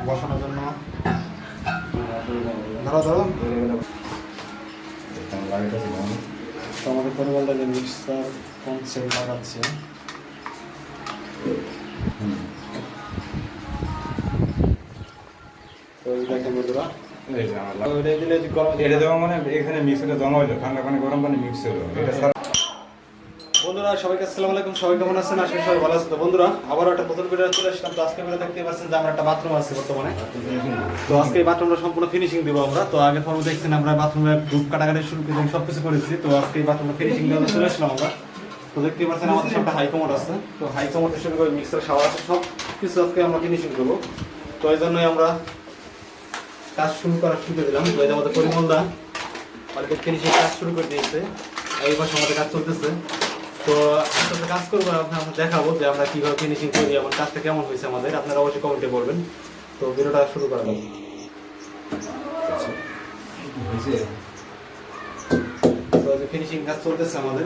বসানোর জন্য ধরো ধরো তো আমাদের পরিমাণটা যে মিক্সার কনসেল লাগাচ্ছে তো দেখেন বন্ধুরা এখানে মিক্সারটা জমা হইলো ঠান্ডা পানি গরম পানি মিক্স হলো বন্ধুরা সবাইকে আসসালামু আলাইকুম। সবাই কেমন আছেন? আশা করি সবাই ভালো আছেন। তো বন্ধুরা আবারও একটা নতুন ভিডিও চলে আসলাম। তো আজকে ভিডিও দেখতে পাচ্ছেন যে আমরা একটা বাথরুম আছে বর্তমানে। তো আজকে এই বাথরুমটা সম্পূর্ণ ফিনিশিং দিব আমরা। তো আগে পর্ব দেখছেন আমরা বাথরুমে ধূপ কাটাকাটি শুরু করে সবকিছু করেছি। তো আজকে এই বাথরুমটা ফিনিশিং দেওয়া চলে আসলাম আমরা। তো দেখতে পাচ্ছেন আমাদের সামনে হাই কমোড আছে। তো হাই কমোড শুরু করে মিক্সার শাওয়ার আছে, সব কিছু আজকে আমরা ফিনিশিং করবো। তো এই জন্যই আমরা কাজ শুরু করে দিলাম। তো এই যে আমাদের পরিমলদা অনেক ফিনিশিং কাজ শুরু করে দিয়েছে। এই পাশে আমাদের কাজ চলতেছে। তো আস্তে কাজ করবো, আপনার দেখাবো যে আমরা কীভাবে ফিনিশিং করি এবং কাজটা কেমন হয়েছে আমাদের। আপনারা অবশ্যই কমেন্টে বলবেন। তো ভিডিওটা শুরু করা যাবে। তো ফিনিশিং কাজ চলতেছে আমাদের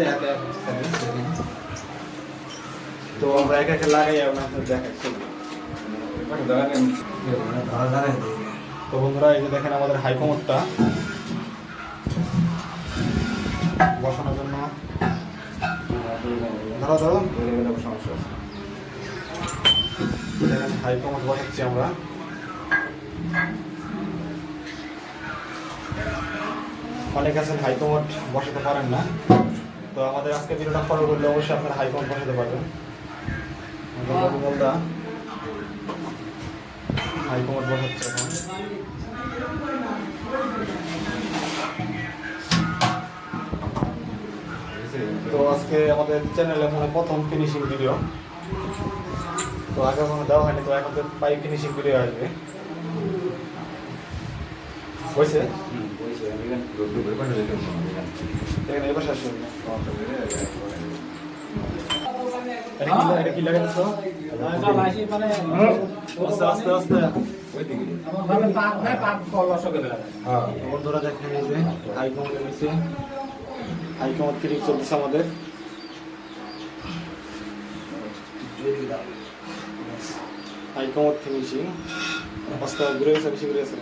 তো আমরা একা একা লাগাই আপনাদের দেখাচ্ছি। তো বন্ধুরা এই যে দেখেন আমাদের হাই কমোডটা বসানোর জন্য ধরো ধরো সমস্যা আছে। হাই কমোড বসাচ্ছি আমরা। অনেক আছেন হাই কমোড বসাতে পারেন না। তো আমাদের আজকে ভিডিওটা ফলো করলে অবশ্যই আপনারা হাই কমোড বসাতে পারবেন। হাই কমোড বসাচ্ছে এখন। তো আজকে আমাদের চ্যানেলে মানে প্রথম ফিনিশিং ভিডিও। তো আগে কোনো দেওয়া হয়নি, তো এখন তো পাইপ ফিনিশিং ভিডিও আসবে। হয়েছে এবার শেষ এটা কি লাগাচ্ছ? আস্তে আস্তে বন্ধুরা দেখেন এই যে হাই কমোড নিচে হাই কমোড ফিটিং চলতেছে আমাদের। হাই কমোড ফিনিশিং আস্তে ঘুরে গেছে, বেশি ঘুরে গেছে।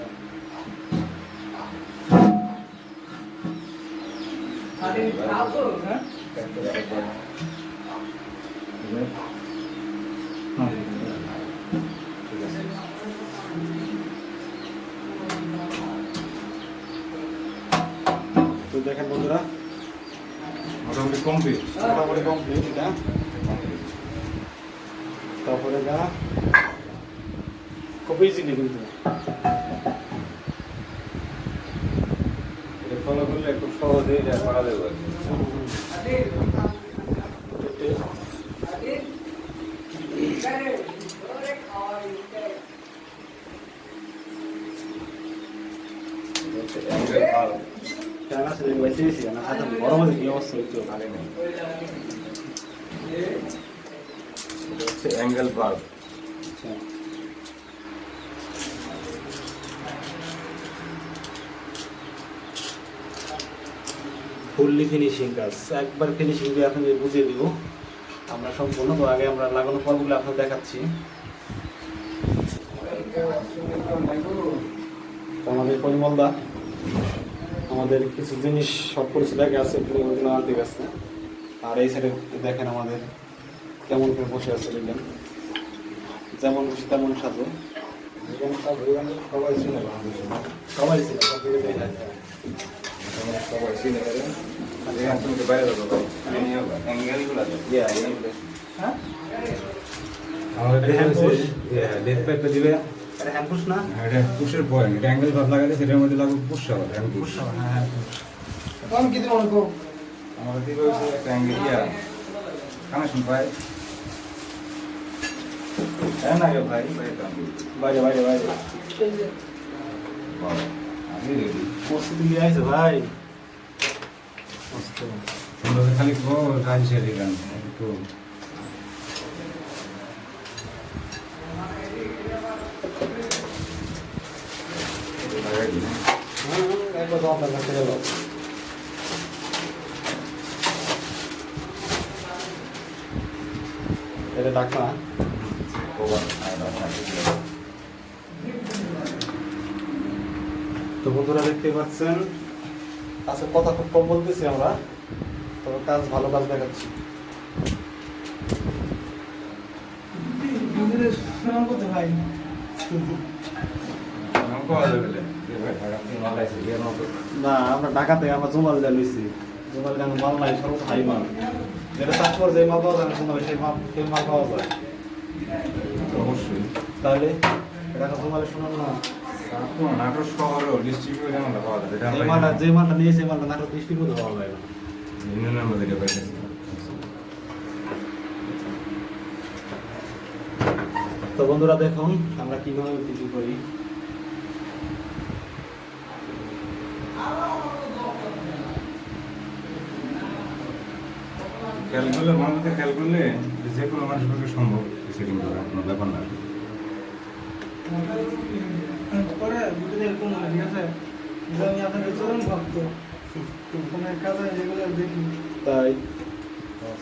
তো দেখেন বন্ধুরা মোটামুটি কমপ্লিট এটা। তারপরে না খুবই ইজি কিন্তু এটা ফলো করলে খুব সহজেই এটা করা যাবে। অ্যাঙ্গেল বাল্ব ফুললি ফিনিশিং কাজ একবার ফিনিশিং দিয়ে আপনাদের বুঝিয়ে দিব আমরা সম্পূর্ণ। তো আগে আমরা লাগানোর পরগুলো আপনাদের দেখাচ্ছি। তো আমাদের পরিমলদা আমাদের কিছু জিনিস সব পরিচিত আগে আছে, ওগুলো আনতে গেছে। আর এই সাইডে দেখেন আমাদের কেমন করে বসে আছে, দেখবেন যেমন বসে তেমন সাজে। সবাই ছিল সবাই ছিল সবাই চিনে গেলেন বাইরে যাবো অ্যাঙ্গেলগুলো দিবে হ্যান্ডপুশ না, এটা পুশের পয়েন্ট, এটা অ্যাঙ্গেল ভাব লাগাতে সেটার মধ্যে লাগবে পুশ হবে হ্যান্ডপুশ। হ্যাঁ আমি কি দিব অনেক আমাদের দিবে হচ্ছে একটা অ্যাঙ্গেল কানেকশন পাই। হ্যাঁ না ভাই বাইরে বাইরে বাইরে আমি রেডি প্রস্তুতি নিয়ে আসছে ভাই। খালি কাজ ছেড়ে দিলাম একটু এটা ডাকনা তো বন্ধুরা দেখতে পাচ্ছেন আজকে কথা খুব কম বলতেছি আমরা, তবে কাজ ভালো কাজ দেখাচ্ছি। না আমরা ঢাকা থেকে আমরা জুমাল দিয়ে লইছি, জুমাল দিয়ে মাল নাই সর্বোচ্চ হাই মাল, যেটা চাষ করে যে মাল পাওয়া যায় না সুন্দর সেই মাল পাওয়া যায়। অবশ্যই তাহলে এটা জুমালে শোনাল না, নাটোর শহর ডিস্ট্রিক্টে যেমন পাওয়া যায় এটা এই মালটা যে মালটা নিয়েছে এই মালটা নাটোর ডিস্ট্রিক্টে পাওয়া যায় না। ইউনিয়নের মধ্যে এটা পাইতেছি। তো বন্ধুরা দেখুন আমরা কিভাবে কিছু করি। খেয়াল করলে মানুষকে খেয়াল করলে যে কোনো মানুষের পক্ষে সম্ভব সেটিং করা কোনো ব্যাপার না। পরে বুঝতে কোন ঠিক আছে আমি আপনাকে চরম ভক্ত কোনো কাজে যেগুলো দেখি তাই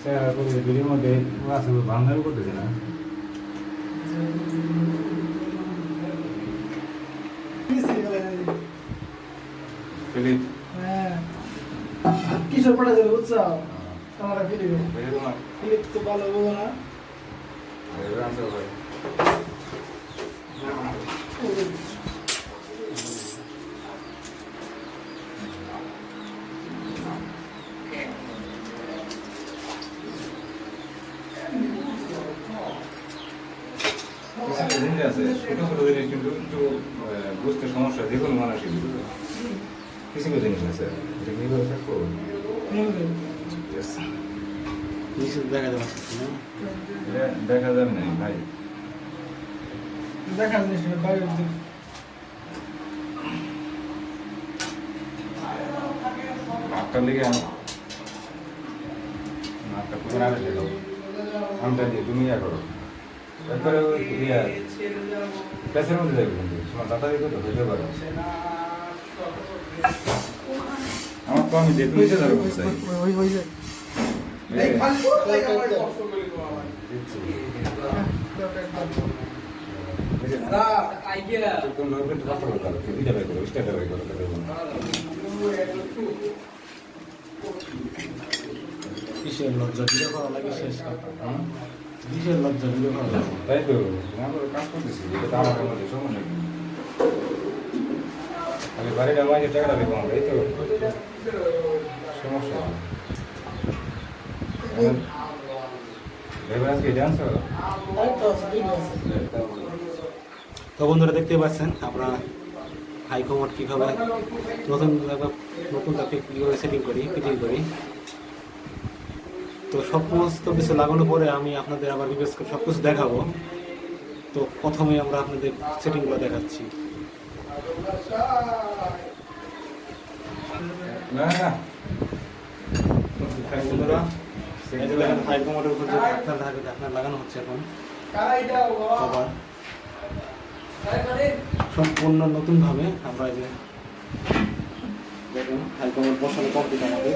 স্যার করতে ভিডিওর মধ্যে আছে বাংলাও করতেছে না। ফিলিপ হ্যাঁ কিশোর পড়া যাবে উৎসাহ আমার ফিলিপে ভাই তোমার ফিলিপ তো ভালো বোঝো না এবার আনসার ভাই কিছু জিনিস আছে ছোট ছোট জিনিস কিন্তু একটু বুঝতে সমস্যা যে কোনো মানুষই বুঝবে। কিছু কিছু জিনিস আছে এটা কিভাবে থাকবো নিচে দেখা যাচ্ছে না, এটা দেখা যাবে না ভাই। দেখা জিনিস বাইরে দিক আপনার লিগে আপনার কোনো আগে দেখাও আমটা দিয়ে তুমি ইয়া করো তারপরে ওই ইয়া প্যাসের মধ্যে যাবে কিন্তু তোমার দাদা দিতে তো হইতে পারো। আমার তো আমি যেতে হইতে যাবো চাই ওই ওই যে কিসের লজ্জা ভিডিও করা লাগে শেষ কথা, কিসের লজ্জা ভিডিও করা লাগে। তাই তো আমরা কাজ করতেছি এটা তো আমার মধ্যে সমস্যা কি আমি বাড়িটা মাঝে টাকাটা দেবো আমরা এই তো সমস্যা এবার আজকে ডান্স হবে তো বন্ধুরা দেখতে পাচ্ছেন আমরা হাই কমান্ড কীভাবে নতুন নতুন তাকে কীভাবে সেটিং করি ফিটিং করি। তো সমস্ত কিছু লাগানোর পরে আমি আপনাদের আবার রিকোয়েস্ট করে সব কিছু দেখাবো। তো প্রথমে আমরা আপনাদের সেটিংগুলো দেখাচ্ছি। না না বন্ধুরা এই যে দেখেন হাই কমান্ডের উপর যে ঢাকনা লাগানো হচ্ছে এখন আবার সম্পূর্ণ নতুনভাবে আমরা এই যে দেখুন হাই কমান্ড বসানো কমপ্লিট আমাদের।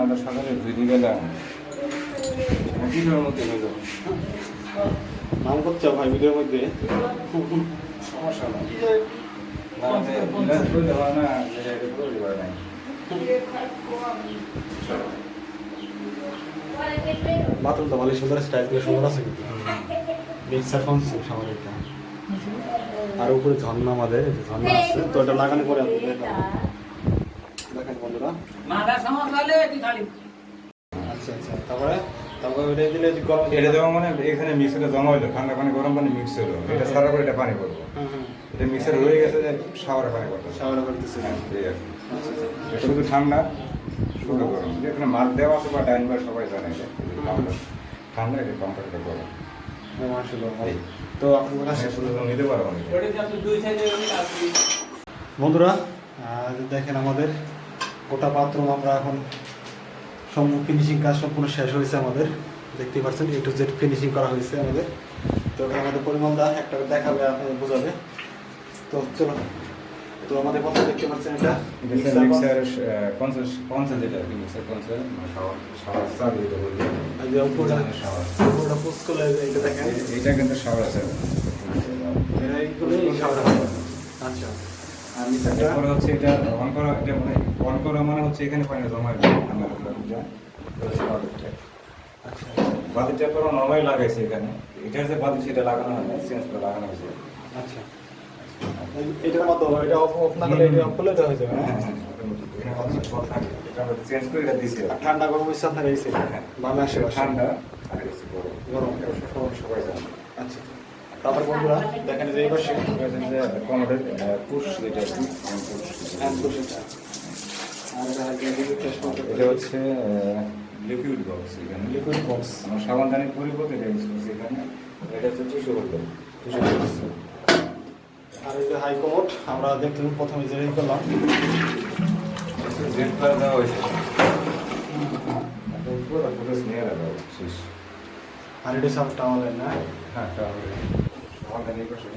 আমরা সকালে দুই গেলাম মধ্যে হয়ে যাবো নাম করছে ভাই ভিডিওর মধ্যে সমস্যা নাই না করলে হয় না এটা করলে হয় নাই বাথরুম তো ভালোই সুন্দর স্টাইল দিয়ে সুন্দর আছে কিন্তু মিক্সার ফাংশন সবার এটা, আর উপরে ঝর্ণা আমাদের এই যে ঝর্ণা আছে। তো এটা লাগানোর পরে আপনাদের দেখাবো। দেখেন বন্ধুরা আচ্ছা আচ্ছা তারপরে তারপরে ওইটা দিলে যে গরম এটা যেমন মানে এখানে মিক্সারটা জমা হইলো ঠান্ডা পানি গরম পানি মিক্স হলো এটা সারা করে এটা পানি পড়বো এটা মিক্সার হয়ে গেছে যে শাওয়ারে পানি পড়তো শাওয়ার করতেছে। ঠিক আছে এটা শুধু ঠান্ডা শুধু গরম এখানে মাছ দেওয়া আছে বা ডাইনবার সবাই জানে এটা ঠান্ডা ঠান্ডা এটা কম্পারেটার গরম মাশাআল্লাহ ভাই। তো আপনাদের কাছে শুধু নিতে পারবো না বন্ধুরা দেখেন আমাদের গোটা বাথরুম আমরা এখন ফিনিশিং কাজ সম্পূর্ণ শেষ হয়েছে আমাদের, দেখতেই পাচ্ছেন A to Z ফিনিশিং করা হয়েছে আমাদের। তো এখানে আমাদের পরিমলদা একটা দেখাবে আপনাদের বোঝাবে। তো চলো তো আমাদের কথা দেখতে পাচ্ছেন এটা মিক্সার 50 যেটা আর কি মিক্সার 50 মানে শাওয়ার চাবি যেটা বলবো এই যে উপরটা শাওয়ার পুশ করলে এটা দেখেন এটা কিন্তু শাওয়ার আছে এরা এইগুলো শাওয়ার আচ্ছা আর নিচেটা তারপরে হচ্ছে এটা অন করা এটা মানে অন করা মানে হচ্ছে এখানে পানি জমা হয় ঠান্ডা করে যা আচ্ছা বাতিটা পুরো নরমাল লাগাইছে এখানে এটার যে বাতি সেটা লাগানো হয় না চেঞ্জ করে লাগানো হয়েছে আচ্ছা এটার মাধ্যমে এটা অফ না করে এটা অফ করলে তো হয়ে যাবে হ্যাঁ এখানে অপশন সব থাকে এটা আমরা চেঞ্জ করে এটা দিছি আর ঠান্ডা গরম ইচ্ছা আপনার এই সাইড বামে আসে ঠান্ডা আর হচ্ছে গরম গরম সবাই জানে আচ্ছা তারপর বন্ধুরা দেখেন যে এই পাশে যে কমোডের পুশ যেটা আর কি হ্যান্ড পুশ এটা আর এটা হচ্ছে লিকুইড টেস্ট করতে এটা হচ্ছে লিকুইড বক্স এখানে লিকুইড বক্স আমার সাবানদানির পরিবর্তে এটা ইউজ করছি এখানে এটা হচ্ছে টিস্যু হোল্ডার আর এই যে হাই কমোড আমরা দেখলাম প্রথমে যে করলাম জেট করে দেওয়া হয়েছে পুরো ফুটেজ নিয়ে লাগা শেষ আর এটা সব টাওয়ালের না হ্যাঁ সাবানদানি পাশে